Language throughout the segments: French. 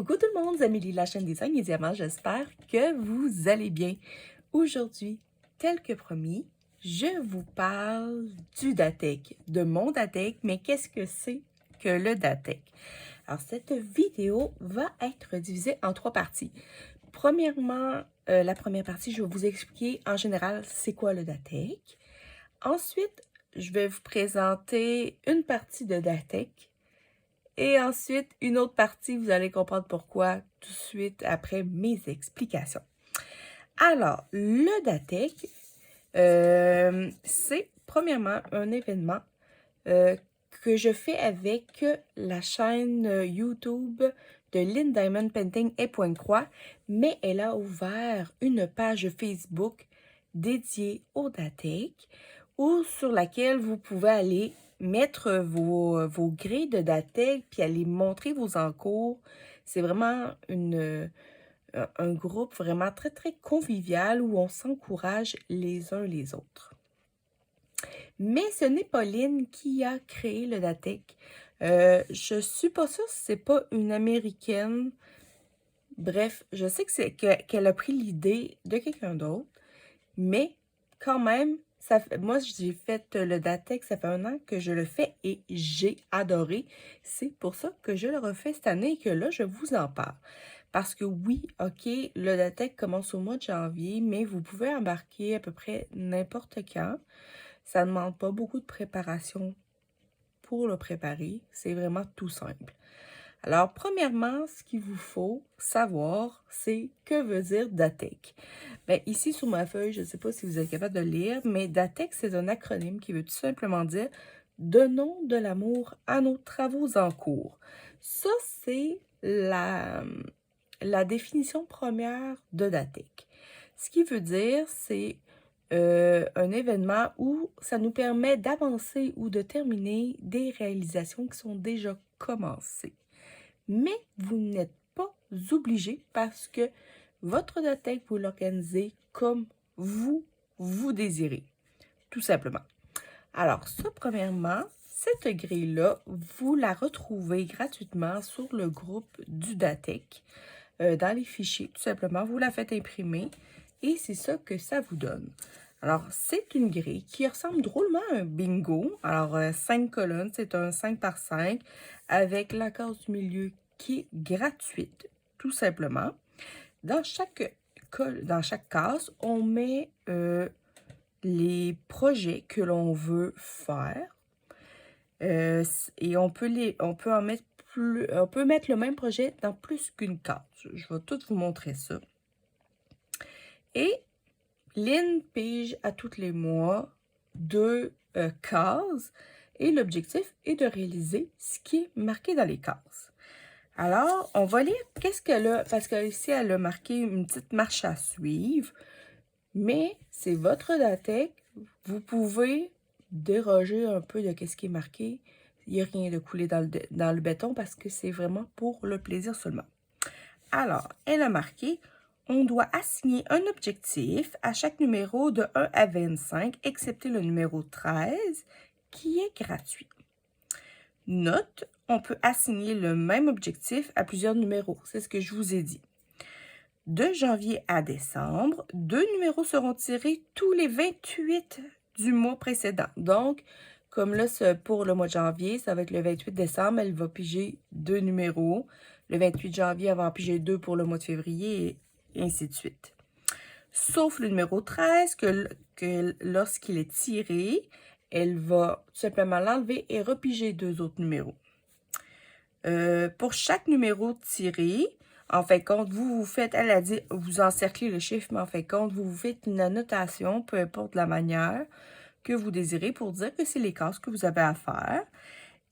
Coucou tout le monde, c'est Amélie, la chaîne Design et Diamants, j'espère que vous allez bien. Aujourd'hui, tel que promis, je vous parle du Datek, de mon Datek, mais qu'est-ce que c'est que le Datek? Alors, cette vidéo va être divisée en 3 parties. Premièrement, la première partie, je vais vous expliquer en général c'est quoi le Datek. Ensuite, je vais vous présenter une partie de Datek. Et ensuite, une autre partie, vous allez comprendre pourquoi tout de suite après mes explications. Alors, le Datek, c'est premièrement un événement que je fais avec la chaîne YouTube de Lynn Diamond Painting et Pointe Croix, mais elle a ouvert une page Facebook dédiée au Datek ou sur laquelle vous pouvez aller mettre vos grilles de Datek puis aller montrer vos encours. C'est vraiment un groupe vraiment très, très convivial où on s'encourage les uns les autres. Mais ce n'est pas Lynn qui a créé le Datek. Je suis pas sûre si c'est pas une Américaine. Bref, je sais qu'elle a pris l'idée de quelqu'un d'autre. Mais quand même, moi j'ai fait le Datek, ça fait 1 an que je le fais et j'ai adoré. C'est pour ça que je le refais cette année et que là, je vous en parle. Parce que oui, ok, le Datek commence au mois de janvier, mais vous pouvez embarquer à peu près n'importe quand. Ça ne demande pas beaucoup de préparation pour le préparer. C'est vraiment tout simple. Alors, premièrement, ce qu'il vous faut savoir, c'est que veut dire Datek. Bien, ici, sur ma feuille, je ne sais pas si vous êtes capable de lire, mais Datek, c'est un acronyme qui veut tout simplement dire « Donnons de l'amour à nos travaux en cours ». Ça, c'est la définition première de Datek. Ce qui veut dire, c'est un événement où ça nous permet d'avancer ou de terminer des réalisations qui sont déjà commencées. Mais vous n'êtes pas obligé parce que votre Datek, vous l'organisez comme vous désirez, tout simplement. Alors, ça, premièrement, cette grille-là, vous la retrouvez gratuitement sur le groupe du Datek, dans les fichiers, tout simplement. Vous la faites imprimer et c'est ça que ça vous donne. Alors, c'est une grille qui ressemble drôlement à un bingo. Alors, 5 colonnes, c'est un 5 par 5 avec la case du milieu qui est gratuite, tout simplement. Dans chaque case, on met les projets que l'on veut faire. Et on peut mettre le même projet dans plus qu'une case. Je vais tout vous montrer ça. Et Lynn pige à tous les mois 2 cases et l'objectif est de réaliser ce qui est marqué dans les cases. Alors, on va lire qu'est-ce qu'elle a, parce qu'ici, elle a marqué une petite marche à suivre, mais c'est votre Datek. Vous pouvez déroger un peu de ce qui est marqué. Il n'y a rien de coulé dans le béton parce que c'est vraiment pour le plaisir seulement. Alors, elle a marqué « On doit assigner un objectif à chaque numéro de 1 à 25, excepté le numéro 13, qui est gratuit. » Note, on peut assigner le même objectif à plusieurs numéros. C'est ce que je vous ai dit. De janvier à décembre, 2 numéros seront tirés tous les 28 du mois précédent. Donc, comme là, pour le mois de janvier, ça va être le 28 décembre, elle va piger 2 numéros. Le 28 janvier, elle va en piger 2 pour le mois de février et ainsi de suite. Sauf le numéro 13, que lorsqu'il est tiré, elle va tout simplement l'enlever et repiger 2 autres numéros. Pour chaque numéro tiré, en fin de compte, vous faites, elle a dit, vous encerclez le chiffre, mais en fin de compte, vous faites une annotation, peu importe la manière que vous désirez, pour dire que c'est les cases que vous avez à faire.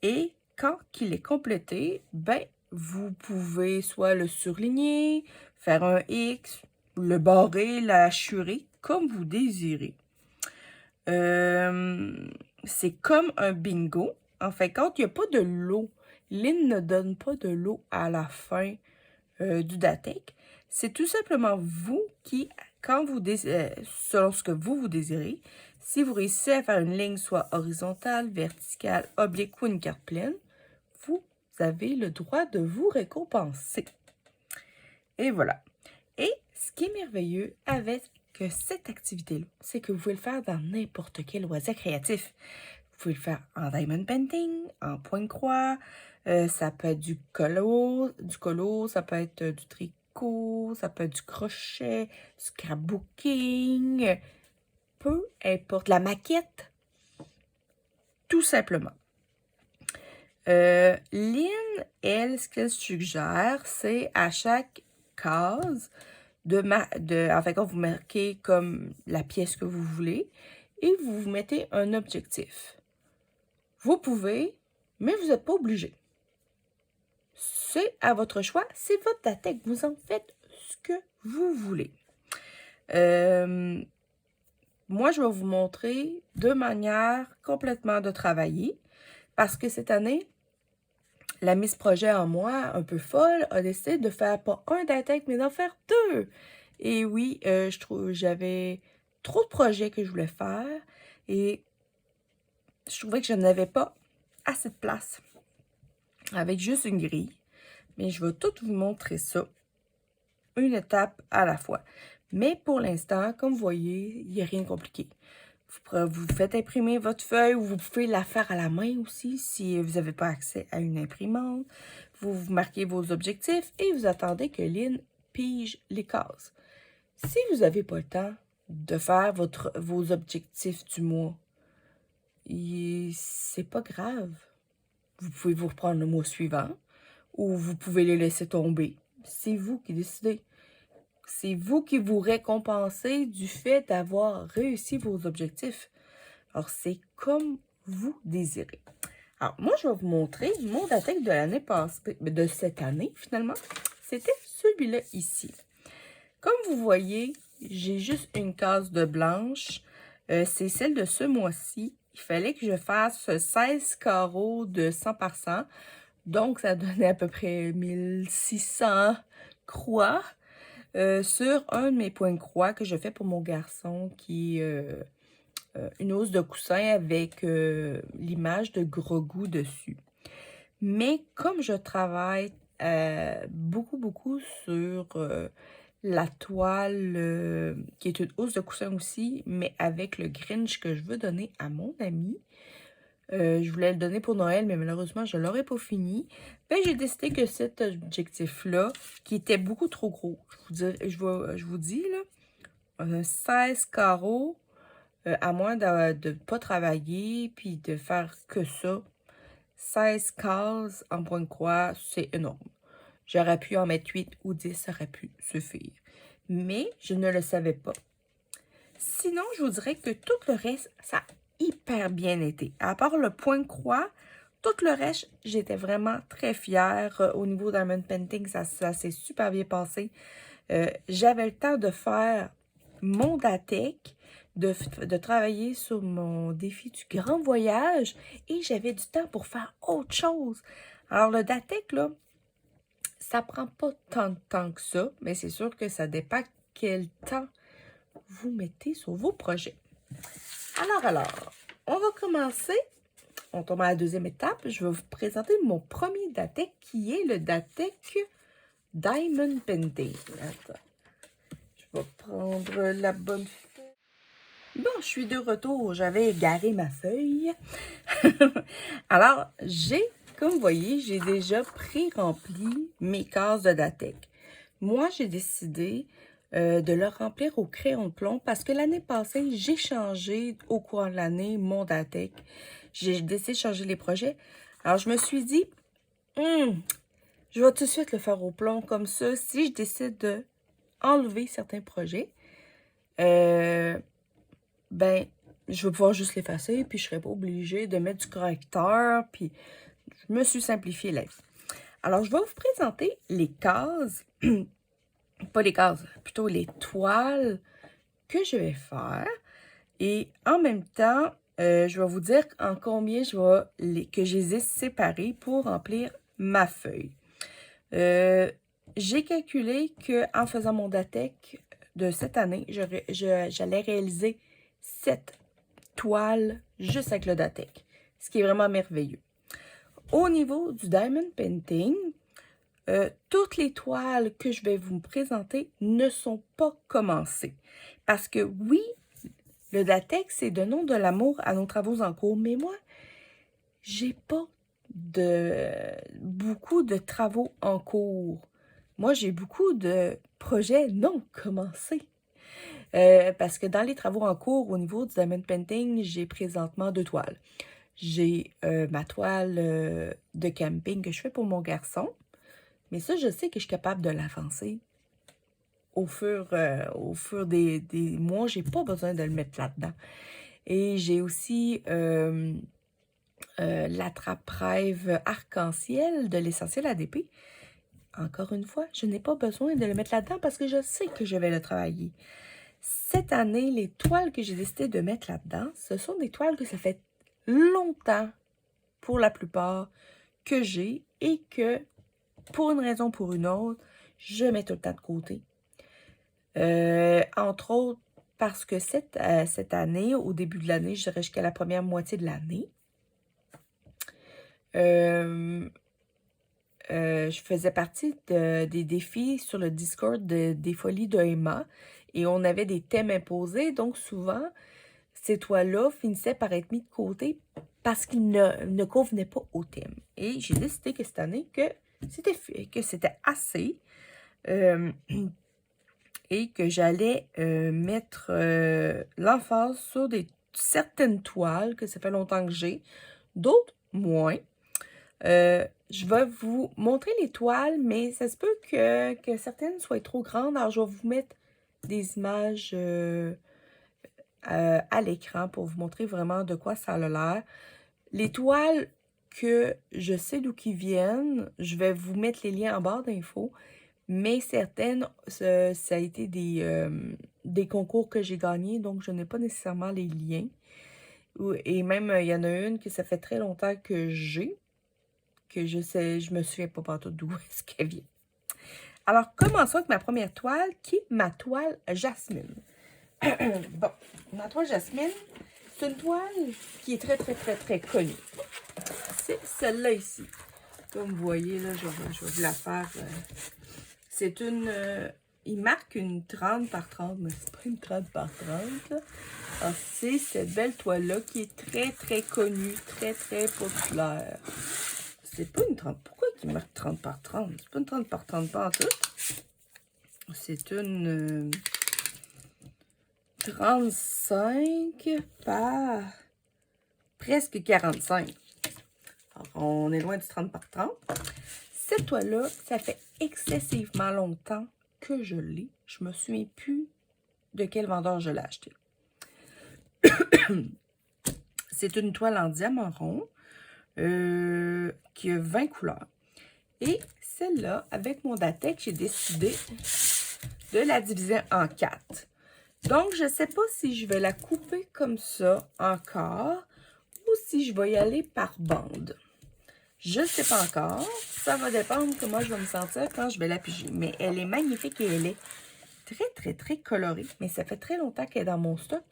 Et quand il est complété, ben, vous pouvez soit le surligner, faire un X, le barrer, l'achurer, comme vous désirez. C'est comme un bingo. En fin de compte, il n'y a pas de lot. Lynn ne donne pas de lot à la fin du Datek. C'est tout simplement vous qui, quand vous selon ce que vous désirez, si vous réussissez à faire une ligne soit horizontale, verticale, oblique ou une carte pleine, vous avez le droit de vous récompenser. Et voilà. Et ce qui est merveilleux avec cette activité-là, c'est que vous pouvez le faire dans n'importe quel loisir créatif. Vous pouvez le faire en diamond painting, en point-croix, ça peut être du colo, ça peut être du tricot, ça peut être du crochet, du scrapbooking, peu importe. La maquette, tout simplement. Lynn, elle, ce qu'elle suggère, c'est à chaque case en fait, quand vous marquez comme la pièce que vous voulez et vous vous mettez un objectif. Vous pouvez, mais vous n'êtes pas obligé. C'est à votre choix, c'est votre Datec. Vous en faites ce que vous voulez. Moi, je vais vous montrer deux manières complètement de travailler parce que cette année, la Miss Projet en moi, un peu folle, a décidé de faire pas un Datec, mais d'en faire deux. Et oui, j'avais trop de projets que je voulais faire et je trouvais que je n'avais pas assez de place avec juste une grille. Mais je vais tout vous montrer ça, une étape à la fois. Mais pour l'instant, comme vous voyez, il n'y a rien de compliqué. Vous faites imprimer votre feuille ou vous pouvez la faire à la main aussi si vous n'avez pas accès à une imprimante. Vous marquez vos objectifs et vous attendez que Lynn pige les cases. Si vous n'avez pas le temps de faire vos objectifs du mois, c'est pas grave. Vous pouvez vous reprendre le mois suivant ou vous pouvez les laisser tomber. C'est vous qui décidez. C'est vous qui vous récompensez du fait d'avoir réussi vos objectifs. Alors, c'est comme vous désirez. Alors, moi, je vais vous montrer mon Datec de l'année passée, de cette année, finalement. C'était celui-là ici. Comme vous voyez, j'ai juste une case de blanche. C'est celle de ce mois-ci. Il fallait que je fasse 16 carreaux de 100 par 100. Donc, ça donnait à peu près 1600 croix sur un de mes points de croix que je fais pour mon garçon qui est une housse de coussin avec l'image de Grogu dessus. Mais comme je travaille beaucoup sur la toile qui est une housse de coussin aussi, mais avec le Grinch que je veux donner à mon ami, je voulais le donner pour Noël, mais malheureusement, je ne l'aurais pas fini. Ben, j'ai décidé que cet objectif-là, qui était beaucoup trop gros, je vous dis, là, 16 carreaux, à moins de ne pas travailler, puis de faire que ça, 16 cases en point de croix, c'est énorme. J'aurais pu en mettre 8 ou 10, ça aurait pu suffire. Mais je ne le savais pas. Sinon, je vous dirais que tout le reste, ça a hyper bien été. À part le point de croix, tout le reste, j'étais vraiment très fière. Au niveau Diamond Painting, ça s'est super bien passé. J'avais le temps de faire mon Datec, de travailler sur mon défi du grand voyage et j'avais du temps pour faire autre chose. Alors, le Datec, là, ça prend pas tant de temps que ça, mais c'est sûr que ça dépend quel temps vous mettez sur vos projets. Alors, on va commencer. On tombe à la deuxième étape. Je vais vous présenter mon premier Datec qui est le Datec Diamond Painting. Attends. Je vais prendre la bonne feuille. Bon, je suis de retour. J'avais égaré ma feuille. Alors, comme vous voyez, j'ai déjà pré-rempli mes cases de Datec. Moi, j'ai décidé de le remplir au crayon de plomb parce que l'année passée, j'ai changé au cours de l'année mon Datec. J'ai décidé de changer les projets. Alors, je me suis dit, je vais tout de suite le faire au plomb comme ça. Si je décide de enlever certains projets, ben, je vais pouvoir juste l'effacer, puis je ne serai pas obligée de mettre du correcteur, puis je me suis simplifié la vie. Alors, je vais vous présenter les cases, pas les cases, plutôt les toiles que je vais faire. Et en même temps, je vais vous dire en combien que je les ai séparées pour remplir ma feuille. J'ai calculé qu'en faisant mon Datec de cette année, j'allais réaliser 7 toiles juste avec le Datec, ce qui est vraiment merveilleux. Au niveau du Diamond Painting, toutes les toiles que je vais vous présenter ne sont pas commencées. Parce que oui, le latex, c'est donnons de l'amour à nos travaux en cours, mais moi, j'ai pas beaucoup de travaux en cours. Moi, j'ai beaucoup de projets non commencés. Parce que dans les travaux en cours, au niveau du diamond painting, j'ai présentement 2 toiles. J'ai ma toile de camping que je fais pour mon garçon. Mais ça, je sais que je suis capable de l'avancer au fur des mois. J'ai pas besoin de le mettre là-dedans. Et j'ai aussi l'attrape-rêve arc-en-ciel de l'essentiel ADP. Encore une fois, je n'ai pas besoin de le mettre là-dedans parce que je sais que je vais le travailler. Cette année, les toiles que j'ai décidé de mettre là-dedans, ce sont des toiles que ça fait longtemps, pour la plupart, que j'ai et que, pour une raison ou pour une autre, je mets tout le temps de côté. Entre autres, parce que cette année, au début de l'année, je dirais jusqu'à la première moitié de l'année, je faisais partie des défis sur le Discord des Folies de Emma et on avait des thèmes imposés. Donc, souvent, ces toiles-là finissaient par être mis de côté parce qu'ils ne convenaient pas au thème. Et j'ai décidé que cette année, que c'était assez et que j'allais mettre l'emphase sur certaines toiles que ça fait longtemps que j'ai, d'autres moins. Je vais vous montrer les toiles, mais ça se peut que certaines soient trop grandes. Alors, je vais vous mettre des images à l'écran pour vous montrer vraiment de quoi ça a l'air. Les toiles que je sais d'où qui viennent, je vais vous mettre les liens en barre d'infos, mais certaines, ça a été des concours que j'ai gagnés, donc je n'ai pas nécessairement les liens. Et même, il y en a une que ça fait très longtemps que j'ai, que je me souviens pas partout d'où est-ce qu'elle vient. Alors, commençons avec ma première toile, qui est ma toile Jasmine. Bon, ma toile Jasmine, c'est une toile qui est très, très, très, très connue. C'est celle-là ici. Comme vous voyez, là, je vais vous la faire. C'est une... il marque une 30 par 30, mais c'est pas une 30 par 30. Là. Alors, c'est cette belle toile-là qui est très, très connue, très, très populaire. C'est pas une 30. Pourquoi il marque 30 par 30? C'est pas une 30 par 30 pas en tout. C'est une 35 par presque 45. Alors, on est loin du 30 par 30. Cette toile-là, ça fait excessivement longtemps que je l'ai. Je me souviens plus de quel vendeur je l'ai acheté. C'est une toile en diamant rond qui a 20 couleurs. Et celle-là, avec mon Datex, j'ai décidé de la diviser en 4. Donc, je ne sais pas si je vais la couper comme ça encore ou si je vais y aller par bande. Je ne sais pas encore. Ça va dépendre comment je vais me sentir quand je vais la piger. Mais elle est magnifique et elle est très, très, très colorée. Mais ça fait très longtemps qu'elle est dans mon stock.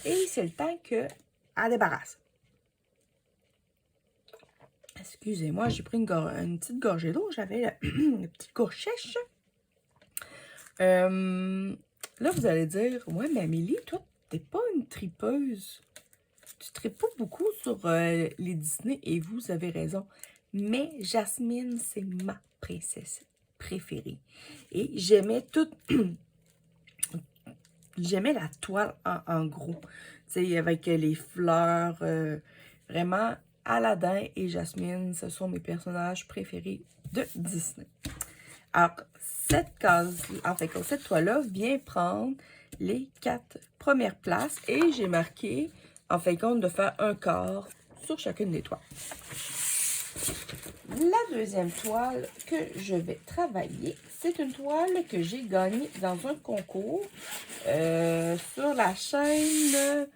Et c'est le temps qu'elle débarrasse. Excusez-moi, j'ai pris une petite gorgée d'eau. J'avais une petite gorge sèche. Là, vous allez dire, ouais, mais Amélie, toi, t'es pas une tripeuse. Tu tripes pas beaucoup sur les Disney et vous avez raison. Mais Jasmine, c'est ma princesse préférée. Et j'aimais tout. J'aimais la toile en gros. Tu sais, avec les fleurs. Vraiment, Aladdin et Jasmine, ce sont mes personnages préférés de Disney. Alors, cette toile-là vient prendre les 4 premières places et j'ai marqué, en fin de compte, de faire un quart sur chacune des toiles. La deuxième toile que je vais travailler, c'est une toile que j'ai gagnée dans un concours sur la chaîne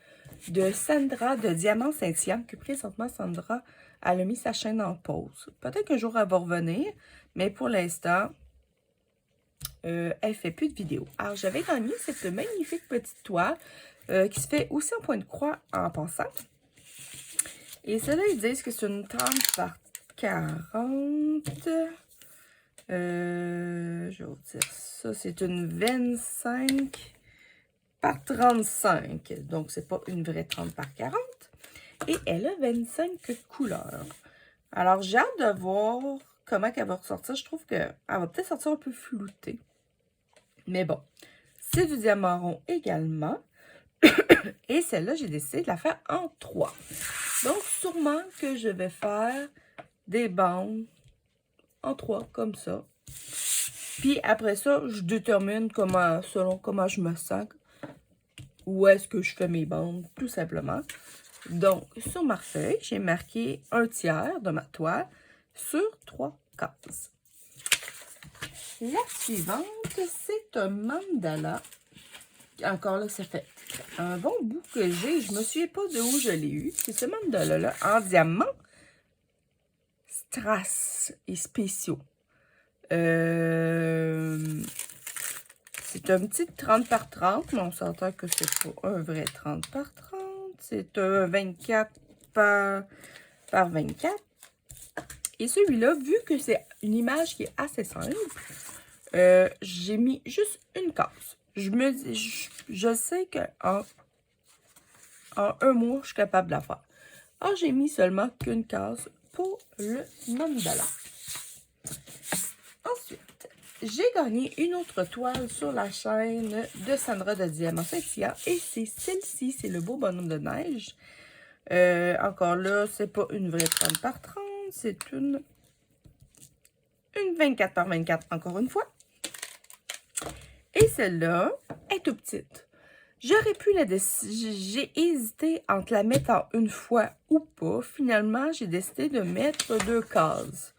de Sandra de Diamant Saint-Yann, que présentement Sandra elle a mis sa chaîne en pause. Peut-être qu'un jour elle va revenir, mais pour l'instant, elle ne fait plus de vidéos. Alors, j'avais gagné cette magnifique petite toile qui se fait aussi en point de croix en passant. Et ceux-là, ils disent que c'est une 30 par 40. Je vais vous dire ça, c'est une 25 par 35. Donc, c'est pas une vraie 30 par 40. Et elle a 25 couleurs. Alors, j'ai hâte de voir comment elle va ressortir. Je trouve qu'elle va peut-être sortir un peu floutée. Mais bon, c'est du diamant rond également. Et celle-là, j'ai décidé de la faire en 3. Donc, sûrement que je vais faire des bandes en 3, comme ça. Puis après ça, je détermine selon comment je me sens, où est-ce que je fais mes bandes, tout simplement. Donc, sur ma feuille, j'ai marqué 1/3 de ma toile sur 3 cases. La suivante, c'est un mandala. Encore là, ça fait un bon bout que j'ai. Je me souviens pas de où je l'ai eu. C'est ce mandala-là en diamant strass et spéciaux. C'est un petit 30 par 30, mais on s'entend que c'est pas un vrai 30 par 30. C'est un 24 par 24. Et celui-là, vu que c'est une image qui est assez simple, j'ai mis juste une case. Je sais qu'en un mois, je suis capable de la faire. Alors, j'ai mis seulement qu'une case pour le mandala. Ensuite, j'ai gagné une autre toile sur la chaîne de Sandra de Diamant Scintillant. Et c'est celle-ci, c'est le beau bonhomme de neige. Encore là, c'est pas une vraie 30 par 30, c'est une 24 par 24, encore une fois. Et celle-là est tout petite. J'aurais pu la décider, j'ai hésité entre la mettre en une fois ou pas. Finalement, j'ai décidé de mettre 2 cases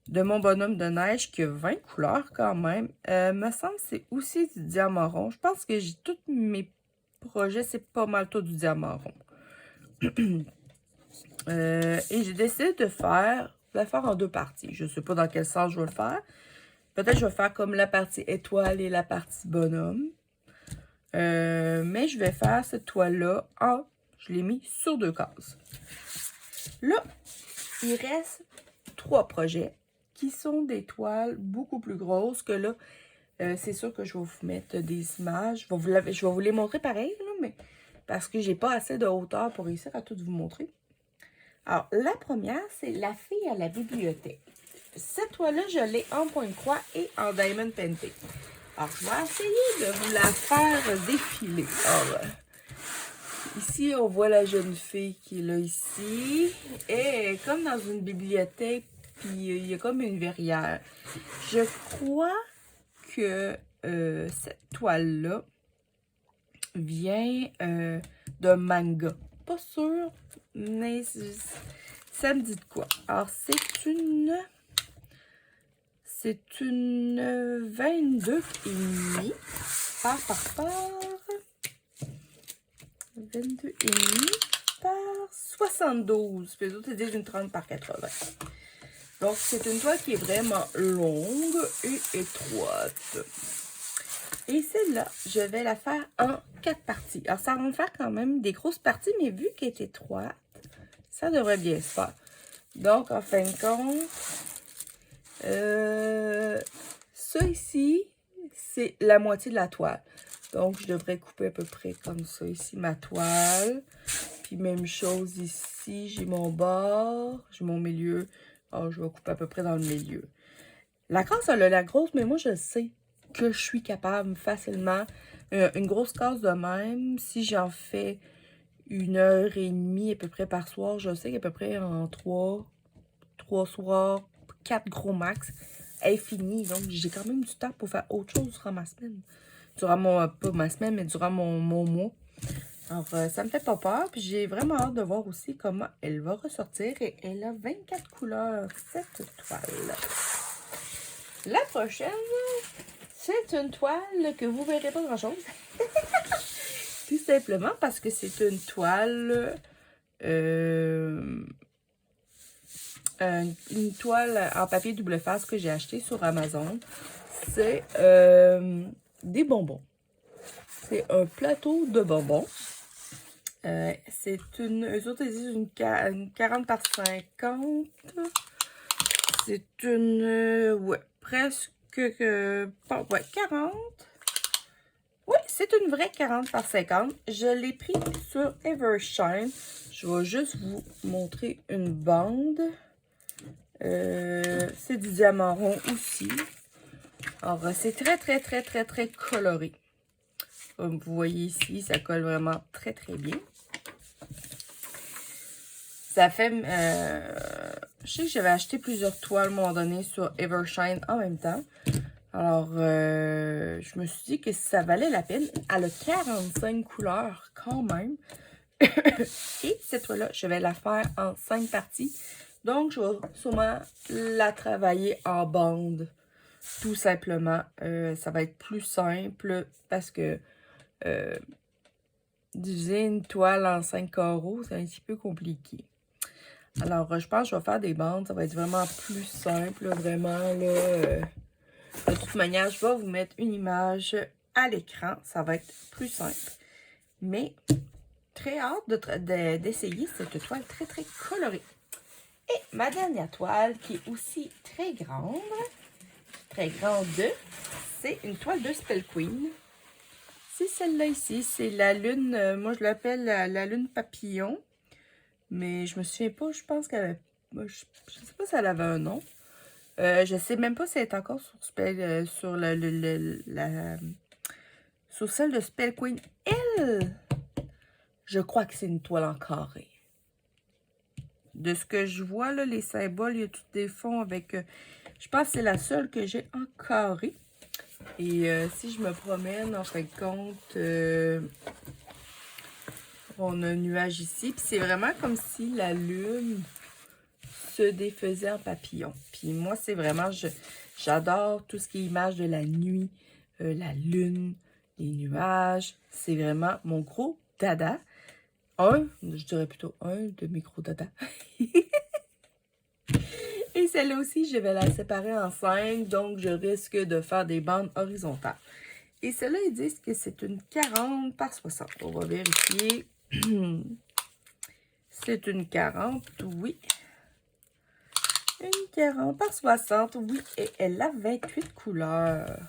de mon bonhomme de neige qui a 20 couleurs quand même. Me semble que c'est aussi du diamant rond. Je pense que j'ai tous mes projets, c'est pas mal tout du diamant rond. Et j'ai décidé de la faire en 2 parties. Je ne sais pas dans quel sens je vais le faire. Peut-être que je vais faire comme la partie étoile et la partie bonhomme. Mais je vais faire cette toile-là je l'ai mis sur 2 cases. Là, il reste 3 projets qui sont des toiles beaucoup plus grosses que là. C'est sûr que je vais vous mettre des images. Je vais vous les montrer pareil, là, mais parce que j'ai pas assez de hauteur pour réussir à tout vous montrer. Alors, la première, c'est La fille à la bibliothèque. Cette toile-là, je l'ai en point de croix et en diamond painting. Alors, je vais essayer de vous la faire défiler. Alors, ici, on voit la jeune fille qui est là ici. Et elle est comme dans une bibliothèque, puis il y a comme une verrière. Je crois que cette toile-là vient d'un manga. Pas sûr, mais ça me dit de quoi. Alors, c'est une 22,5 par 22,5 par 72. Puis les autres, c'est une 30 par 80. Donc, c'est une toile qui est vraiment longue et étroite. Et celle-là, je vais la faire en 4 parties. Alors, ça va me faire quand même des grosses parties, mais vu qu'elle est étroite, ça devrait bien se faire. Donc, en fin de compte, ça ici, c'est la moitié de la toile. Donc, je devrais couper à peu près comme ça ici, ma toile. Puis, même chose ici, j'ai mon bord, j'ai mon milieu. Alors, je vais couper à peu près dans le milieu. La case, elle a la grosse, mais moi, je sais que je suis capable facilement. Une grosse case de même, si j'en fais 1h30 à peu près par soir, je sais qu'à peu près en 3 soirs, 4 gros max, elle est finie. Donc, j'ai quand même du temps pour faire autre chose durant ma semaine. Pas ma semaine, mais durant mon mois. Alors, ça me fait pas peur. Puis, j'ai vraiment hâte de voir aussi comment elle va ressortir. Et elle a 24 couleurs, cette toile. La prochaine, c'est une toile que vous verrez pas grand-chose. Tout simplement parce que c'est une toile... une toile en papier double face que j'ai acheté sur Amazon. C'est des bonbons. C'est un plateau de bonbons. C'est eux autres, ils disent une 40 par 50. C'est une... ouais, presque, bon, ouais, 40. Oui, c'est une vraie 40 par 50. Je l'ai pris sur Evershine. Je vais juste vous montrer une bande. C'est du diamant rond aussi. Alors, c'est très coloré. Comme vous voyez ici, ça colle vraiment très bien. Ça fait... je sais que j'avais acheté plusieurs toiles à un moment donné sur Evershine en même temps. Alors, je me suis dit que ça valait la peine. Elle a 45 couleurs quand même. Et cette toile-là, je vais la faire en 5 parties. Donc, je vais sûrement la travailler en bande. Tout simplement. Ça va être plus simple parce que diviser une toile en 5 carreaux, c'est un petit peu compliqué. Alors, je pense que je vais faire des bandes. Ça va être vraiment plus simple. Vraiment, là... de toute manière, je vais vous mettre une image à l'écran. Ça va être plus simple. Mais, très hâte d'essayer cette toile très colorée. Et ma dernière toile, qui est aussi très grande, c'est une toile de Spell Queen. C'est celle-là ici. C'est la lune, moi je l'appelle la lune papillon. Mais je me souviens pas, je pense qu'elle avait... Je sais pas si elle avait un nom. Je sais même pas si elle est encore sur sur celle de Spell Queen. Elle, je crois que c'est une toile en carré. De ce que je vois, là, les symboles, il y a tous des fonds avec... je pense que c'est la seule que j'ai en carré. Et si je me promène, en fin de compte, on a un nuage ici. Puis c'est vraiment comme si la lune se défaisait en papillon. Puis moi, c'est vraiment... J'adore tout ce qui est image de la nuit, la lune, les nuages. C'est vraiment mon gros dada. Je dirais plutôt un de mes gros dada. Et celle-là aussi, je vais la séparer en 5, donc je risque de faire des bandes horizontales. Et celle-là, ils disent que c'est une 40 par 60. On va vérifier. C'est une 40, oui. Une 40 par 60, oui. Et elle a 28 couleurs.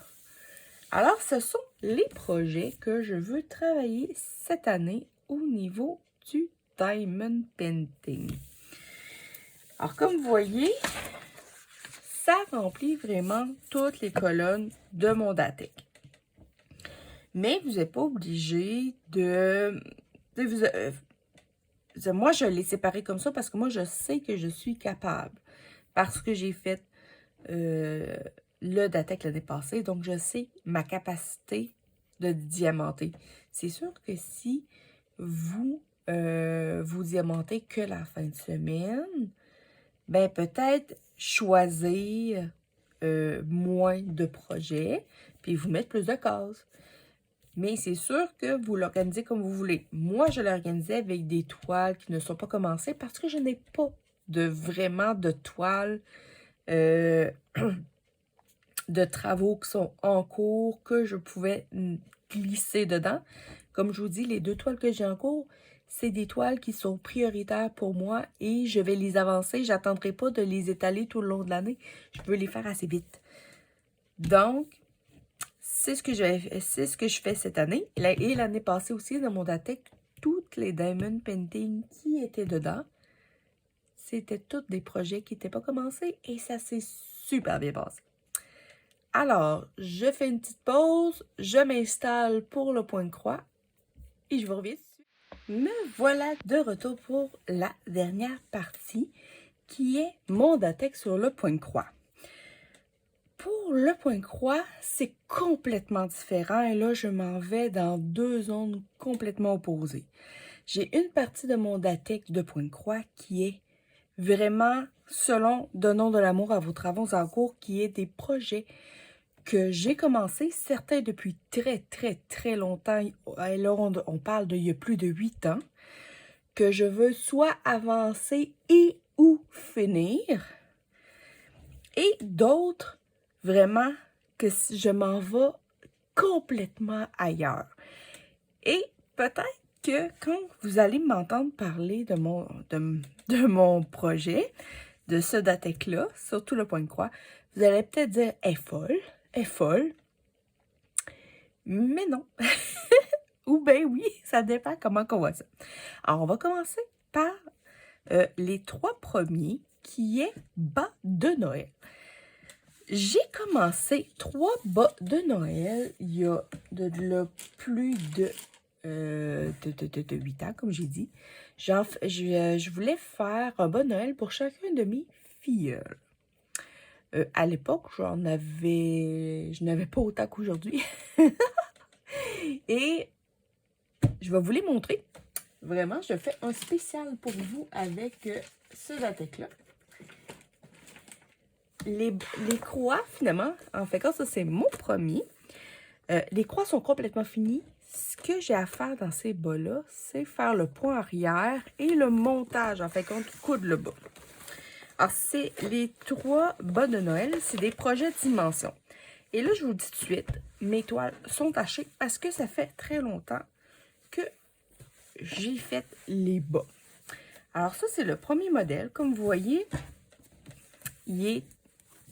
Alors, ce sont les projets que je veux travailler cette année au niveau du Diamond Painting. Alors, comme vous voyez, ça remplit vraiment toutes les colonnes de mon Datek. Mais vous n'êtes pas obligé de... moi, je l'ai séparé comme ça parce que moi, je sais que je suis capable. Parce que j'ai fait le Datek l'année passée. Donc, je sais ma capacité de diamanter. C'est sûr que si vous, vous diamantez que la fin de semaine, ben peut-être choisir moins de projets, puis vous mettre plus de cases. Mais c'est sûr que vous l'organisez comme vous voulez. Moi, je l'organisais avec des toiles qui ne sont pas commencées parce que je n'ai pas vraiment de toiles de travaux qui sont en cours que je pouvais glisser dedans. Comme je vous dis, les 2 toiles que j'ai en cours, c'est des toiles qui sont prioritaires pour moi et je vais les avancer. Je n'attendrai pas de les étaler tout le long de l'année. Je veux les faire assez vite. Donc, c'est ce que je fais cette année. Et l'année passée aussi, dans mon Datek, toutes les Diamond Painting qui étaient dedans, c'était tous des projets qui n'étaient pas commencés et ça s'est super bien passé. Alors, je fais une petite pause, je m'installe pour le point de croix et je vous reviens dessus. Me voilà de retour pour la dernière partie qui est mon Datek sur le point de croix. Pour le point de croix, c'est complètement différent et là, je m'en vais dans 2 zones complètement opposées. J'ai une partie de mon Datek de point de croix qui est vraiment selon Donnons de l'amour à vos travaux en cours, qui est des projets que j'ai commencé, certains depuis très longtemps. Et là, on parle d'il y a plus de 8 ans, que je veux soit avancer et ou finir. Et d'autres, vraiment, que je m'en vais complètement ailleurs. Et peut-être que quand vous allez m'entendre parler de mon projet, de ce Datek-là, surtout le point de croix, Vous allez peut-être dire, elle est folle. Mais non. Ou ben oui, ça dépend comment on voit ça. Alors, on va commencer par les 3 premiers, qui est bas de Noël. J'ai commencé 3 bas de Noël il y a plus de 8 ans, comme j'ai dit. Je voulais faire un bas de Noël pour chacun de mes filleuls. À l'époque, je n'avais pas autant qu'aujourd'hui. Et je vais vous les montrer. Vraiment, je fais un spécial pour vous avec ce latex-là. Les croix, finalement, en fait, quand ça, c'est mon premier. Les croix sont complètement finies. Ce que j'ai à faire dans ces bas-là, c'est faire le point arrière et le montage, en fait, quand on coude le bas. Alors, c'est les 3 bas de Noël, c'est des projets de dimension. Et là, je vous dis tout de suite, mes toiles sont tachées parce que ça fait très longtemps que j'ai fait les bas. Alors, ça, c'est le premier modèle. Comme vous voyez, il est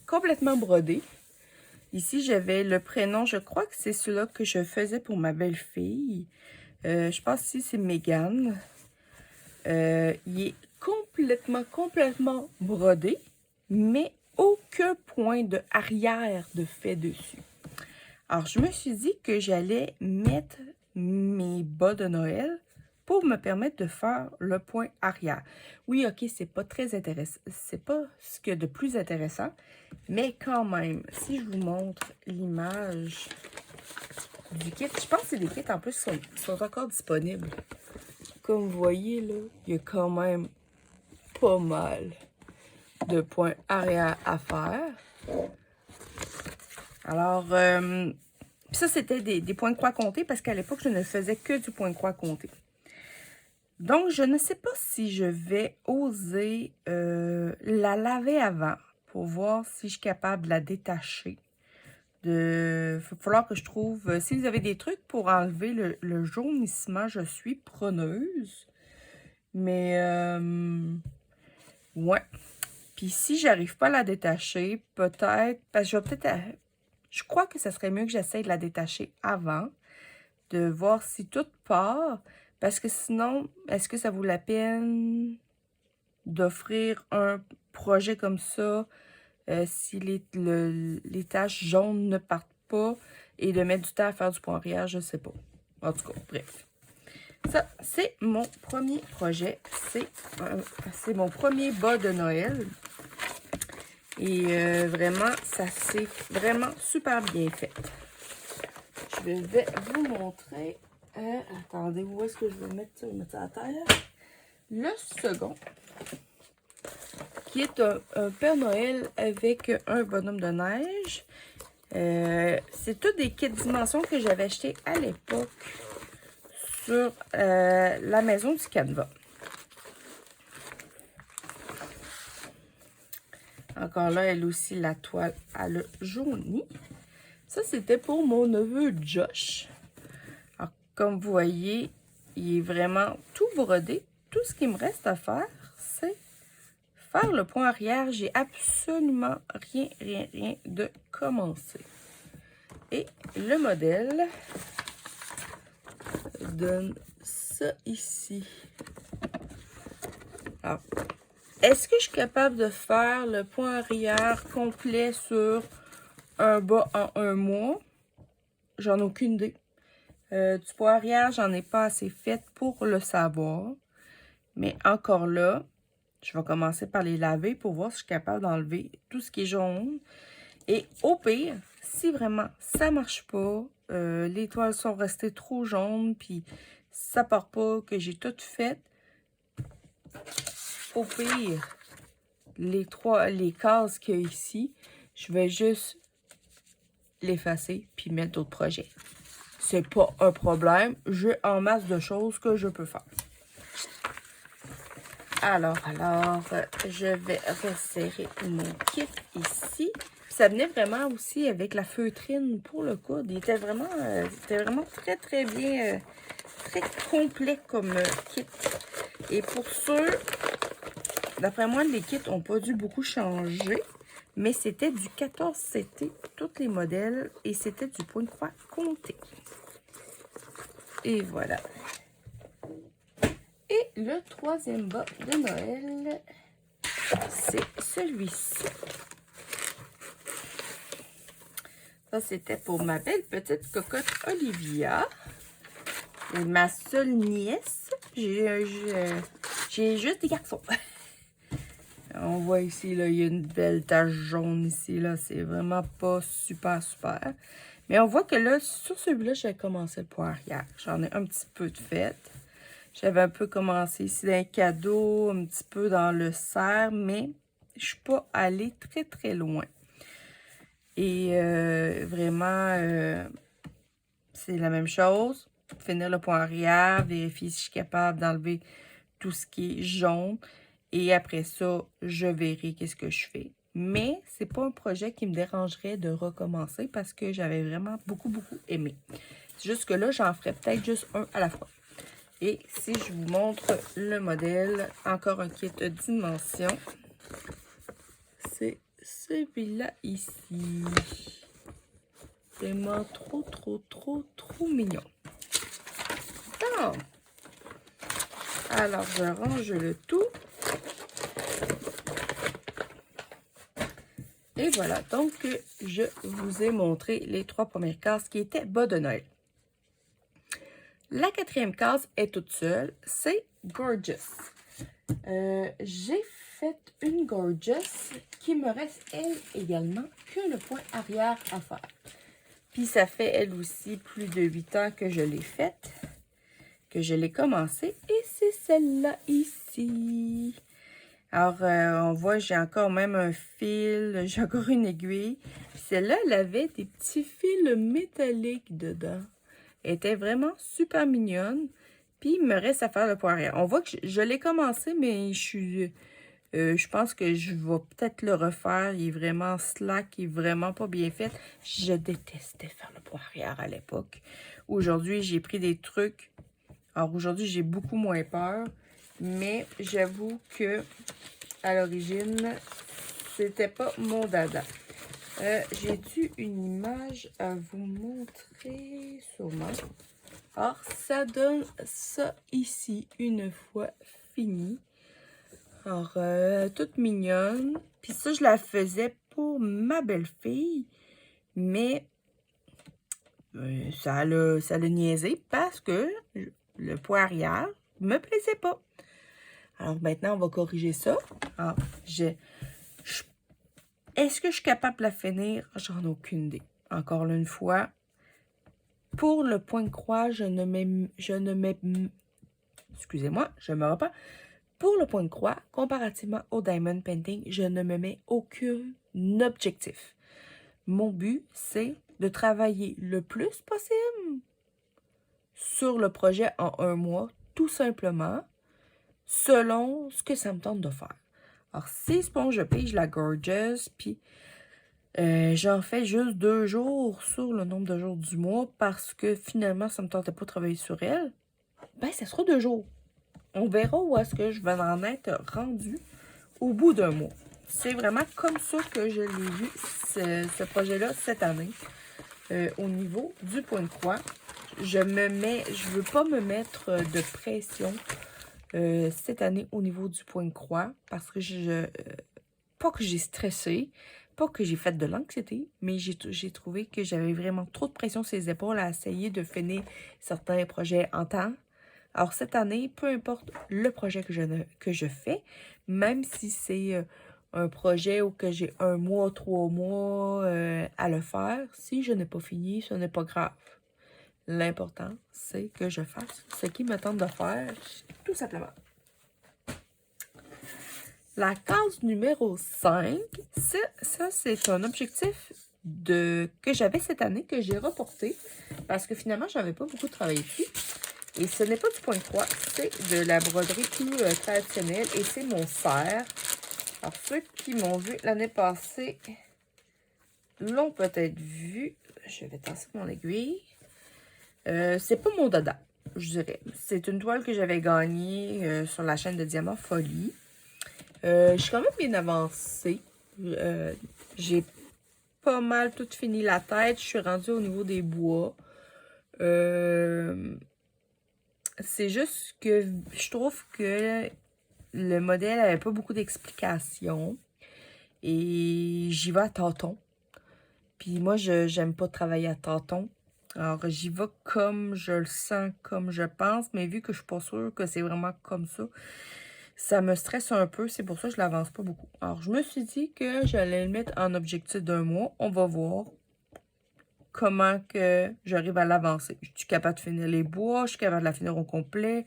complètement brodé. Ici, j'avais le prénom, je crois que c'est celui-là que je faisais pour ma belle-fille. Je pense ici, c'est Megan. Il est complètement brodé, mais aucun point de arrière de fait dessus. Alors, je me suis dit que j'allais mettre mes bas de Noël pour me permettre de faire le point arrière. Oui, ok, c'est pas très intéressant. C'est pas ce qu'il y a de plus intéressant, mais quand même, si je vous montre l'image du kit, je pense que c'est des kits en plus qui sont encore disponibles. Comme vous voyez, là, il y a quand même pas mal de points arrière à faire. Alors, ça, c'était des points de croix comptés parce qu'à l'époque, je ne faisais que du point de croix compté. Donc, je ne sais pas si je vais oser la laver avant pour voir si je suis capable de la détacher. Il va falloir que je trouve... si vous avez des trucs pour enlever le jaunissement, je suis preneuse. Mais, ouais. Puis si j'arrive pas à la détacher, peut-être... Parce que je vais peut-être... Je crois que ce serait mieux que j'essaye de la détacher avant. De voir si tout part. Parce que sinon, est-ce que ça vaut la peine d'offrir un projet comme ça si les taches jaunes ne partent pas et de mettre du temps à faire du point arrière, je sais pas. En tout cas, bref. Ça, c'est mon premier projet. C'est mon premier bas de Noël. Et vraiment, ça s'est vraiment super bien fait. Je vais vous montrer. Attendez, où est-ce que je vais mettre ça? Je vais mettre ça à terre. Le second, qui est un Père Noël avec un bonhomme de neige. C'est tous des kits dimensions que j'avais achetés à l'époque sur la maison du Canva. Encore là, elle aussi, la toile à le jauni. Ça, c'était pour mon neveu Josh. Alors, comme vous voyez, il est vraiment tout brodé. Tout ce qu'il me reste à faire, c'est faire le point arrière. J'ai absolument rien de commencé. Et le modèle donne ça ici. Alors, est-ce que je suis capable de faire le point arrière complet sur un bas en un mois? J'en ai aucune idée. Du point arrière, j'en ai pas assez fait pour le savoir. Mais encore là, je vais commencer par les laver pour voir si je suis capable d'enlever tout ce qui est jaune. Et au pire, si vraiment ça marche pas, les toiles sont restées trop jaunes, puis ça part pas, que j'ai tout fait, au pire, les cases qu'il y a ici, je vais juste l'effacer puis mettre d'autres projets. C'est pas un problème. J'ai en masse de choses que je peux faire. Alors, je vais resserrer mon kit ici. Ça venait vraiment aussi avec la feutrine pour le coude. Il était vraiment très bien, très complet comme kit. Et pour ceux, d'après moi, les kits n'ont pas dû beaucoup changer. Mais c'était du 14 CT, tous les modèles, et c'était du point de croix compté. Et voilà. Et le troisième bas de Noël, c'est celui-ci. Ça, c'était pour ma belle petite cocotte Olivia. Et ma seule nièce. J'ai juste des garçons. On voit ici, là, il y a une belle tache jaune ici, là. C'est vraiment pas super, super. Mais on voit que là, sur celui-là, j'ai commencé le poirier. J'en ai un petit peu de fait. J'avais un peu commencé ici dans les cadeaux, un petit peu dans le cerf, mais je suis pas allée très, très loin. Et vraiment, c'est la même chose. Finir le poirier, vérifier si je suis capable d'enlever tout ce qui est jaune. Et après ça, je verrai qu'est-ce que je fais. Mais c'est pas un projet qui me dérangerait de recommencer parce que j'avais vraiment beaucoup, beaucoup aimé. C'est juste que là, j'en ferai peut-être juste un à la fois. Et si je vous montre le modèle, encore un kit de dimension, c'est celui-là ici. Vraiment trop, trop, trop, trop mignon. Donc, alors je range le tout. Et voilà, donc je vous ai montré les 3 premières cases qui étaient bas de Noël. La 4e case est toute seule, c'est Gorgeous. J'ai fait une Gorgeous qui me reste, elle également, que le point arrière à faire. Puis ça fait, elle aussi, plus de 8 ans que je l'ai faite, que je l'ai commencée. Et c'est celle-là ici. Alors, on voit, j'ai encore même un fil, j'ai encore une aiguille. Celle-là, elle avait des petits fils métalliques dedans. Elle était vraiment super mignonne. Puis, il me reste à faire le poirier. On voit que je l'ai commencé, mais je pense que je vais peut-être le refaire. Il est vraiment slack, il est vraiment pas bien fait. Je détestais faire le poirier à l'époque. Aujourd'hui, j'ai pris des trucs. Alors, aujourd'hui, j'ai beaucoup moins peur. Mais j'avoue que à l'origine, c'était pas mon dada. J'ai-tu une image à vous montrer? Sûrement. Alors, ça donne ça ici, une fois fini. Alors, toute mignonne. Puis ça, je la faisais pour ma belle-fille. Mais ça l'a niaisé parce que le poirier me plaisait pas. Alors, maintenant, on va corriger ça. Alors, est-ce que je suis capable de la finir? J'en ai aucune idée. Encore une fois, pour le point de croix, excusez-moi, je me repars. Pour le point de croix, comparativement au diamond painting, je ne me mets aucun objectif. Mon but, c'est de travailler le plus possible sur le projet en 1 mois, tout simplement, selon ce que ça me tente de faire. Alors, si je pige la Gorgeous, puis j'en fais juste 2 jours sur le nombre de jours du mois parce que finalement, ça ne me tentait pas de travailler sur elle, ben, ça sera 2 jours. On verra où est-ce que je vais en être rendu au bout d'1 mois. C'est vraiment comme ça que je l'ai vu, ce projet-là, cette année. Au niveau du point de croix, je veux pas me mettre de pression cette année au niveau du point de croix parce que pas que j'ai stressé, pas que j'ai fait de l'anxiété, mais j'ai trouvé que j'avais vraiment trop de pression sur les épaules à essayer de finir certains projets en temps. Alors cette année, peu importe le projet que je fais, même si c'est un projet où que j'ai 1 mois, 3 mois à le faire, si je n'ai pas fini, ce n'est pas grave. L'important, c'est que je fasse ce qui me tente de faire, tout simplement. La case numéro 5, ça c'est un objectif que j'avais cette année, que j'ai reporté, parce que finalement, je n'avais pas beaucoup travaillé dessus. Et ce n'est pas du point de croix, c'est de la broderie plus traditionnelle, et c'est mon cerf. Alors, ceux qui m'ont vu l'année passée l'ont peut-être vu. Je vais tasser mon aiguille. C'est pas mon dada, je dirais. C'est une toile que j'avais gagnée sur la chaîne de Diamant Folie. Je suis quand même bien avancée. J'ai pas mal tout fini la tête. Je suis rendue au niveau des bois. C'est juste que je trouve que le modèle avait pas beaucoup d'explications. Et j'y vais à tâtons. Puis moi, j'aime pas travailler à tâtons. Alors, j'y vais comme je le sens, comme je pense. Mais vu que je suis pas sûre que c'est vraiment comme ça me stresse un peu. C'est pour ça que je l'avance pas beaucoup. Alors, je me suis dit que j'allais le mettre en objectif d'un mois. On va voir comment que j'arrive à l'avancer. Je suis capable de finir les bois. Je suis capable de la finir au complet.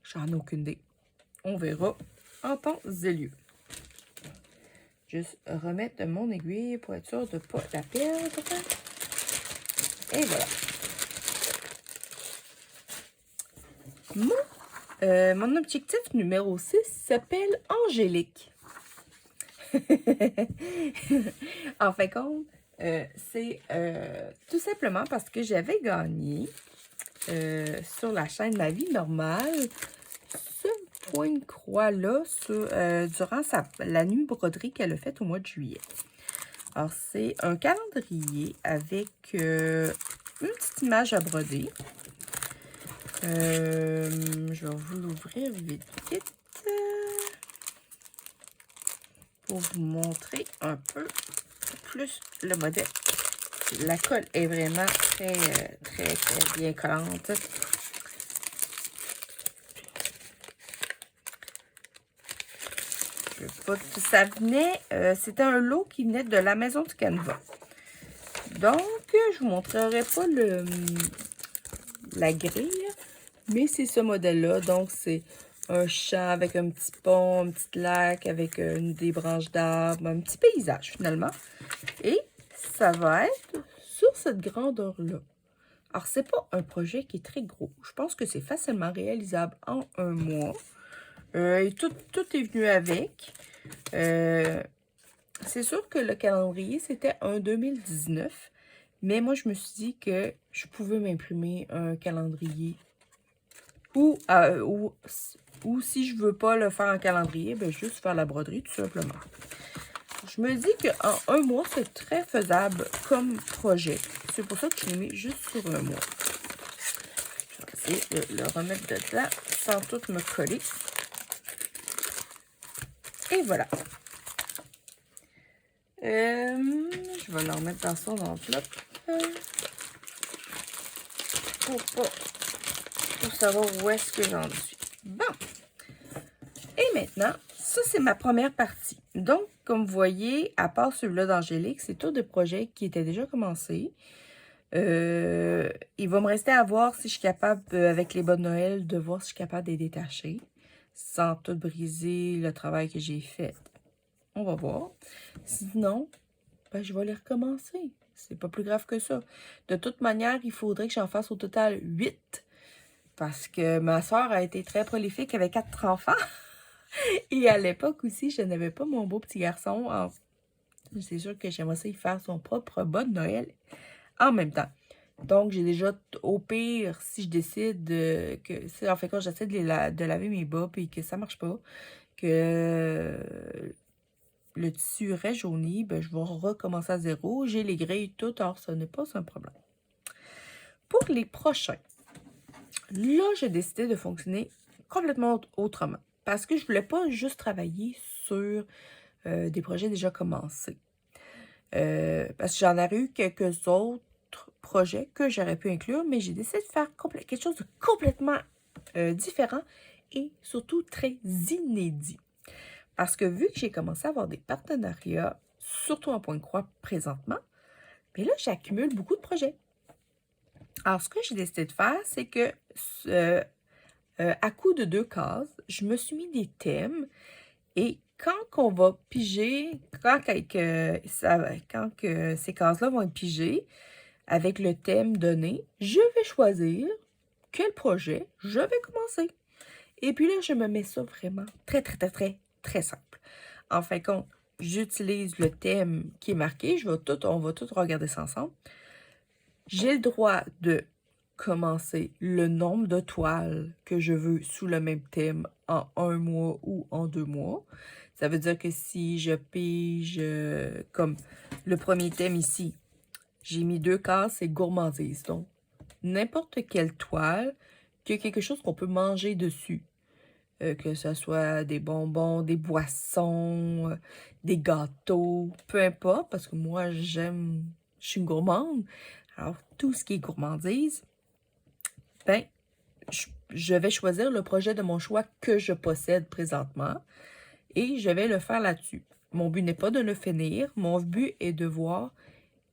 J'en ai aucune idée. On verra en temps et lieu. Juste remettre mon aiguille pour être sûr de ne pas la perdre. Et voilà. Mon objectif numéro 6 s'appelle Angélique. En fin de compte, c'est tout simplement parce que j'avais gagné sur la chaîne Ma Vie Normale ce point de croix-là durant la nuit broderie qu'elle a faite au mois de juillet. Alors, c'est un calendrier avec une petite image à broder. Je vais vous l'ouvrir vite pour vous montrer un peu plus le modèle. La colle est vraiment très bien collante. Ça venait, c'était un lot qui venait de la maison du Canva. Donc, je vous montrerai pas la grille, mais c'est ce modèle-là. Donc, c'est un champ avec un petit pont, un petit lac avec des branches d'arbres, un petit paysage finalement. Et ça va être sur cette grandeur-là. Alors, c'est pas un projet qui est très gros. Je pense que c'est facilement réalisable en un mois. Et tout est venu avec. C'est sûr que le calendrier, c'était un 2019. Mais moi, je me suis dit que je pouvais m'imprimer un calendrier. Ou si je veux pas le faire en calendrier, ben juste faire la broderie tout simplement. Je me dis qu'en un mois, c'est très faisable comme projet. C'est pour ça que je l'ai mis juste sur un mois. Je vais essayer de le remettre dedans sans tout me coller. Et voilà. Je vais le remettre dans son enveloppe. Pour savoir où est-ce que j'en suis. Bon. Et maintenant, ça, c'est ma première partie. Donc, comme vous voyez, à part celui-là d'Angélique, c'est tous des projets qui étaient déjà commencés. Il va me rester à voir si je suis capable, avec les bas de Noël, de voir si je suis capable de les détacher sans tout briser le travail que j'ai fait. On va voir. Sinon, ben, je vais les recommencer. C'est pas plus grave que ça. De toute manière, il faudrait que j'en fasse au total 8. Parce que ma soeur a été très prolifique avec 4 enfants. Et à l'époque aussi, je n'avais pas mon beau petit garçon. C'est sûr que j'aimerais ça y faire son propre bas de Noël en même temps. Donc, j'ai déjà, au pire, si je décide que... En fait, quand j'essaie de laver mes bas et que ça marche pas, que le tissu reste jauni, ben, je vais recommencer à zéro. J'ai les grilles toutes, alors ce n'est pas un problème. Pour les prochains, là, j'ai décidé de fonctionner complètement autrement. Parce que je voulais pas juste travailler sur des projets déjà commencés. Parce que j'en aurais eu quelques autres projets que j'aurais pu inclure, mais j'ai décidé de faire quelque chose de complètement différent et surtout très inédit. Parce que vu que j'ai commencé à avoir des partenariats, surtout en point de croix présentement, mais là, j'accumule beaucoup de projets. Alors, ce que j'ai décidé de faire, c'est que à coup de 2 cases, je me suis mis des thèmes et quand on va piger, quand ces cases-là vont être pigées avec le thème donné, je vais choisir quel projet je vais commencer. Et puis là, je me mets ça vraiment très simple. En fin de compte, j'utilise le thème qui est marqué. On va tout regarder ça ensemble. J'ai le droit de commencer le nombre de toiles que je veux sous le même thème en 1 mois ou en 2 mois. Ça veut dire que si je pige comme le premier thème ici, j'ai mis 2 cases, c'est gourmandise. Donc, n'importe quelle toile qui a quelque chose qu'on peut manger dessus. Que ce soit des bonbons, des boissons, des gâteaux, peu importe, parce que moi, je suis une gourmande. Alors, tout ce qui est gourmandise, ben, je vais choisir le projet de mon choix que je possède présentement et je vais le faire là-dessus. Mon but n'est pas de le finir, mon but est de voir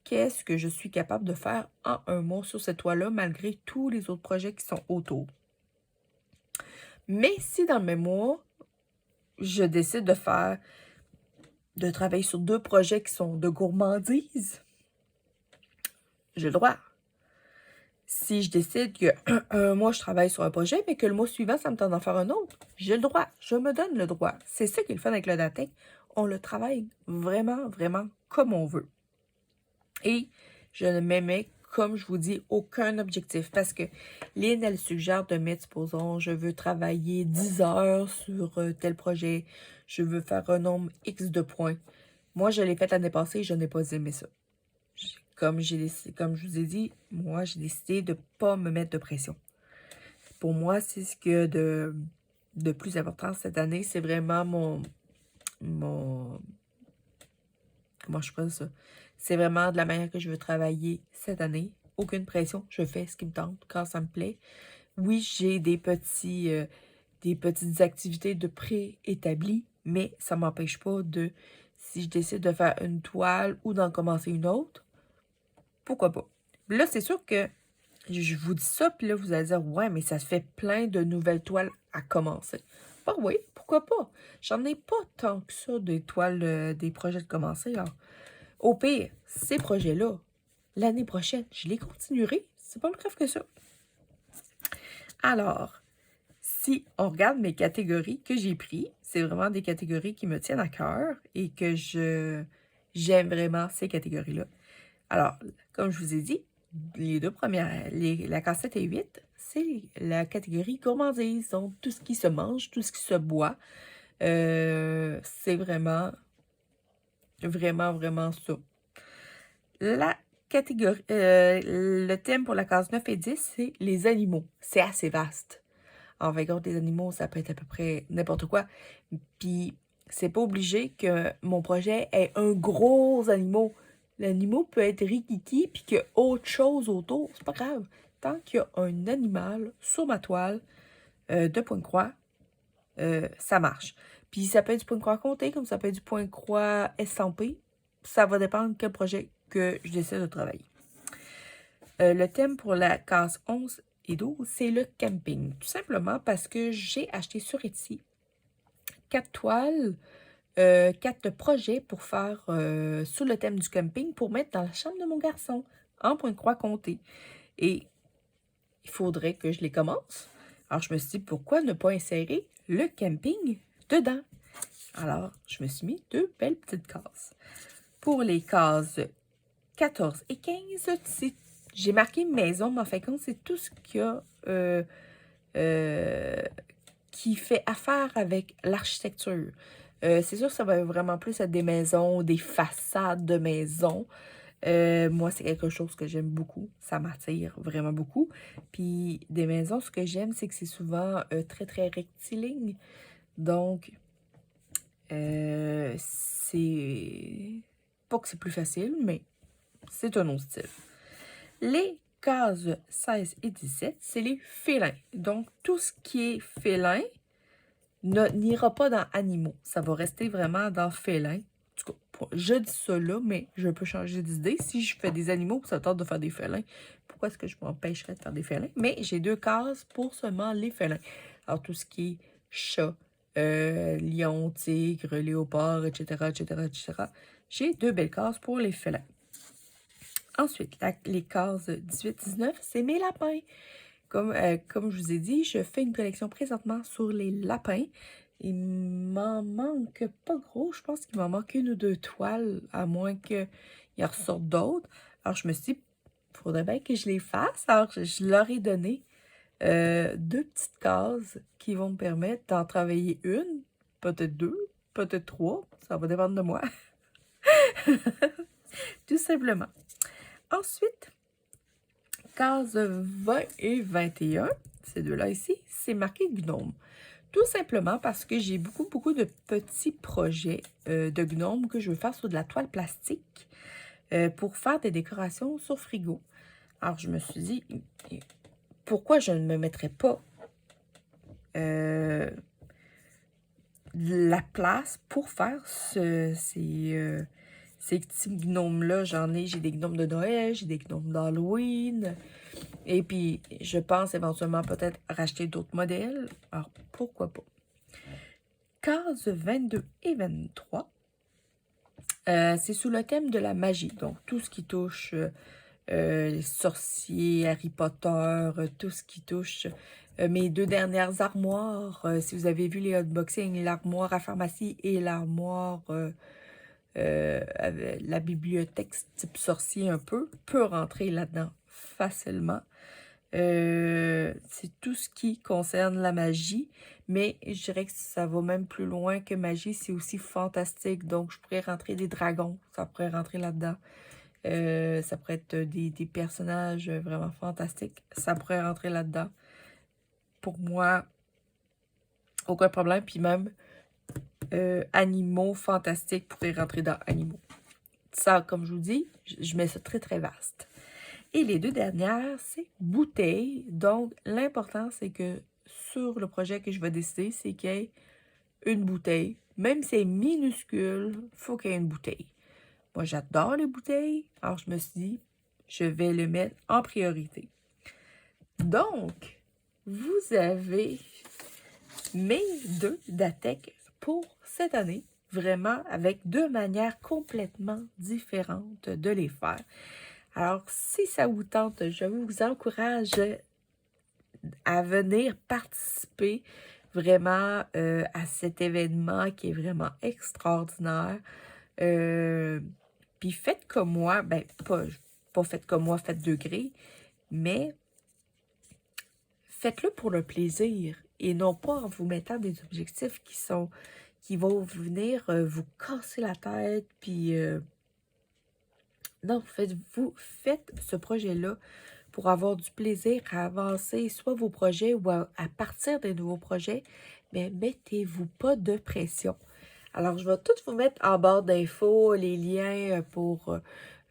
qu'est-ce que je suis capable de faire en 1 mois sur cette toile-là, malgré tous les autres projets qui sont autour. Mais si dans le même mois, je décide de travailler sur 2 projets qui sont de gourmandise, j'ai le droit. Si je décide que un mois, je travaille sur un projet, mais que le mois suivant, ça me tente d'en faire un autre, j'ai le droit. Je me donne le droit. C'est ça qui est le fun avec le Datec. On le travaille vraiment, vraiment comme on veut. Et je ne m'émets, comme je vous dis, aucun objectif. Parce que Lynn, elle suggère de mettre, supposons, je veux travailler 10 heures sur tel projet. Je veux faire un nombre X de points. Moi, je l'ai fait l'année passée et je n'ai pas aimé ça. Comme je vous ai dit, moi, j'ai décidé de ne pas me mettre de pression. Pour moi, c'est ce que de plus important cette année, c'est vraiment comment je pense ça? C'est vraiment de la manière que je veux travailler cette année. Aucune pression, je fais ce qui me tente quand ça me plaît. Oui, j'ai des petites activités de préétablies, mais ça ne m'empêche pas si je décide de faire une toile ou d'en commencer une autre, pourquoi pas? Là, c'est sûr que je vous dis ça, puis là, vous allez dire, ouais, mais ça se fait plein de nouvelles toiles à commencer. Ben oui, pourquoi pas? J'en ai pas tant que ça des toiles, des projets de commencer. Alors, au pire, ces projets-là, l'année prochaine, je les continuerai. C'est pas plus grave que ça. Alors, si on regarde mes catégories que j'ai prises, c'est vraiment des catégories qui me tiennent à cœur et que j'aime vraiment ces catégories-là. Alors, comme je vous ai dit, les 2 premières, la cassette et 8, c'est la catégorie gourmandise. Donc, tout ce qui se mange, tout ce qui se boit, c'est vraiment, vraiment, vraiment ça. La catégorie, le thème pour la case 9 et 10, c'est les animaux. C'est assez vaste. En fin de compte, les animaux, ça peut être à peu près n'importe quoi. Puis, c'est pas obligé que mon projet ait un gros animal. L'animal peut être rikiki, puis qu'il y a autre chose autour. C'est pas grave. Tant qu'il y a un animal sur ma toile de point de croix, ça marche. Puis, ça peut être du point de croix compté, comme ça peut être du point de croix estampé. Ça va dépendre de quel projet que je décide de travailler. Le thème pour la case 11 et 12, c'est le camping. Tout simplement parce que j'ai acheté sur Etsy 4 toiles, 4 projets pour faire sous le thème du camping pour mettre dans la chambre de mon garçon en point de croix compté. Et il faudrait que je les commence. Alors, je me suis dit, pourquoi ne pas insérer le camping dedans? Alors, je me suis mis 2 belles petites cases. Pour les cases 14 et 15, j'ai marqué maison, mais en fin de compte, c'est tout ce qu'il y a qui fait affaire avec l'architecture. C'est sûr que ça va vraiment plus être des maisons, des façades de maisons. Moi, c'est quelque chose que j'aime beaucoup. Ça m'attire vraiment beaucoup. Puis, des maisons, ce que j'aime, c'est que c'est souvent très, très rectiligne. Donc, c'est pas que c'est plus facile, mais c'est un autre style. Les cases 16 et 17, c'est les félins. Donc, tout ce qui est félin n'ira pas dans animaux. Ça va rester vraiment dans félin. En tout cas, je dis ça là, mais je peux changer d'idée. Si je fais des animaux, ça tente de faire des félins. Pourquoi est-ce que je m'empêcherais de faire des félins? Mais j'ai 2 cases pour seulement les félins. Alors, tout ce qui est chat, lion, tigre, léopard, etc., etc., etc. J'ai 2 belles cases pour les félins. Ensuite, les cases 18-19, c'est mes lapins. Comme je vous ai dit, je fais une collection présentement sur les lapins. Il m'en manque pas gros. Je pense qu'il m'en manque 1 ou 2 toiles, à moins qu'il en ressorte d'autres. Alors, je me suis dit, faudrait bien que je les fasse. Alors, je leur ai donné 2 petites cases qui vont me permettre d'en travailler une, peut-être 2, peut-être 3. Ça va dépendre de moi. Tout simplement. Ensuite, cases 20 et 21, ces deux-là ici, c'est marqué gnome. Tout simplement parce que j'ai beaucoup de petits projets de gnome que je veux faire sur de la toile plastique pour faire des décorations sur frigo. Alors, je me suis dit, pourquoi je ne me mettrais pas la place pour faire ces petits gnomes-là. J'ai des gnomes de Noël, j'ai des gnomes d'Halloween. Et puis, je pense éventuellement peut-être racheter d'autres modèles. Alors, pourquoi pas? Cases 22 et 23, c'est sous le thème de la magie. Donc, tout ce qui touche les sorciers, Harry Potter, tout ce qui touche mes 2 dernières armoires. Si vous avez vu les unboxings, l'armoire à pharmacie et l'armoire, la bibliothèque type sorcier un peu, peut rentrer là-dedans facilement. C'est tout ce qui concerne la magie, mais je dirais que ça va même plus loin que magie, c'est aussi fantastique. Donc, je pourrais rentrer des dragons, ça pourrait rentrer là-dedans. Ça pourrait être des personnages vraiment fantastiques. Ça pourrait rentrer là-dedans. Pour moi, aucun problème. Puis même, animaux fantastiques pourraient rentrer dans animaux. Ça, comme je vous dis, je mets ça très vaste. Et les 2 dernières, c'est bouteilles. Donc, l'important, c'est que sur le projet que je vais décider, c'est qu'il y ait une bouteille. Même si c'est minuscule, il faut qu'il y ait une bouteille. Moi, j'adore les bouteilles. Alors, je me suis dit, je vais le mettre en priorité. Donc, vous avez mes 2 DATEC pour cette année. Vraiment, avec 2 manières complètement différentes de les faire. Alors, si ça vous tente, je vous encourage à venir participer vraiment à cet événement qui est vraiment extraordinaire. Puis faites comme moi, ben pas faites comme moi, faites degrés, mais faites-le pour le plaisir et non pas en vous mettant des objectifs qui vont venir vous casser la tête. Puis non, faites ce projet-là pour avoir du plaisir à avancer soit vos projets ou à partir des nouveaux projets, mais mettez-vous pas de pression. Alors, je vais tout vous mettre en barre d'infos, les liens pour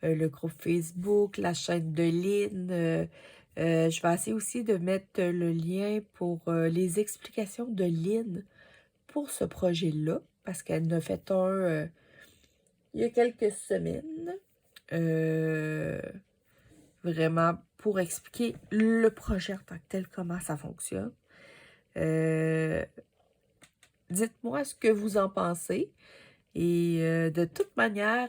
le groupe Facebook, la chaîne de Lynn. Je vais essayer aussi de mettre le lien pour les explications de Lynn pour ce projet-là, parce qu'elle en a fait un il y a quelques semaines. Vraiment pour expliquer le projet en tant que tel, comment ça fonctionne. Dites-moi ce que vous en pensez. Et de toute manière,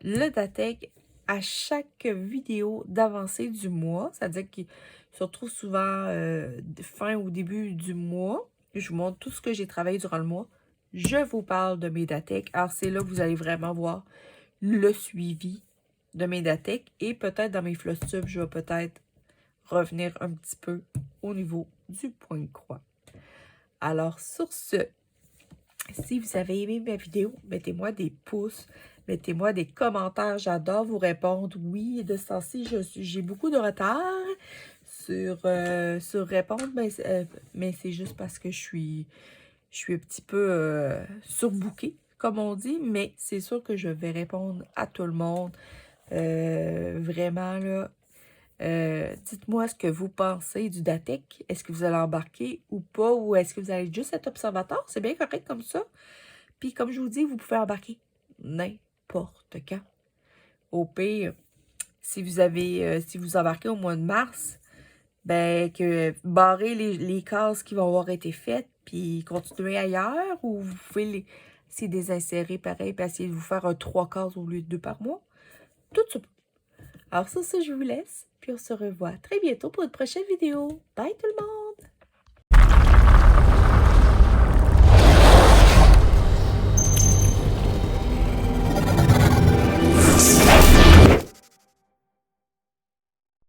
le DATEC, à chaque vidéo d'avancée du mois, c'est-à-dire qu'il se retrouve souvent fin ou début du mois, je vous montre tout ce que j'ai travaillé durant le mois. Je vous parle de mes DATEC. Alors, c'est là que vous allez vraiment voir le suivi de mes DATEC. Et peut-être dans mes flostubes, je vais peut-être revenir un petit peu au niveau du point de croix. Alors, sur ce, si vous avez aimé ma vidéo, mettez-moi des pouces, mettez-moi des commentaires. J'adore vous répondre. Oui, de ce temps-ci, j'ai beaucoup de retard sur répondre, mais c'est juste parce que je suis un petit peu surbookée, comme on dit. Mais c'est sûr que je vais répondre à tout le monde. Vraiment, là. Dites-moi ce que vous pensez du DATEC. Est-ce que vous allez embarquer ou pas? Ou est-ce que vous allez juste être observateur? C'est bien correct comme ça. Puis comme je vous dis, vous pouvez embarquer n'importe quand. Au pire, si vous embarquez au mois de mars, ben que barrez les cases qui vont avoir été faites, puis continuer ailleurs, ou vous pouvez essayer de les insérer pareil, puis essayer de vous faire 3 cases au lieu de 2 par mois. Tout ça. Alors sur ce, je vous laisse, puis on se revoit très bientôt pour une prochaine vidéo. Bye tout le monde!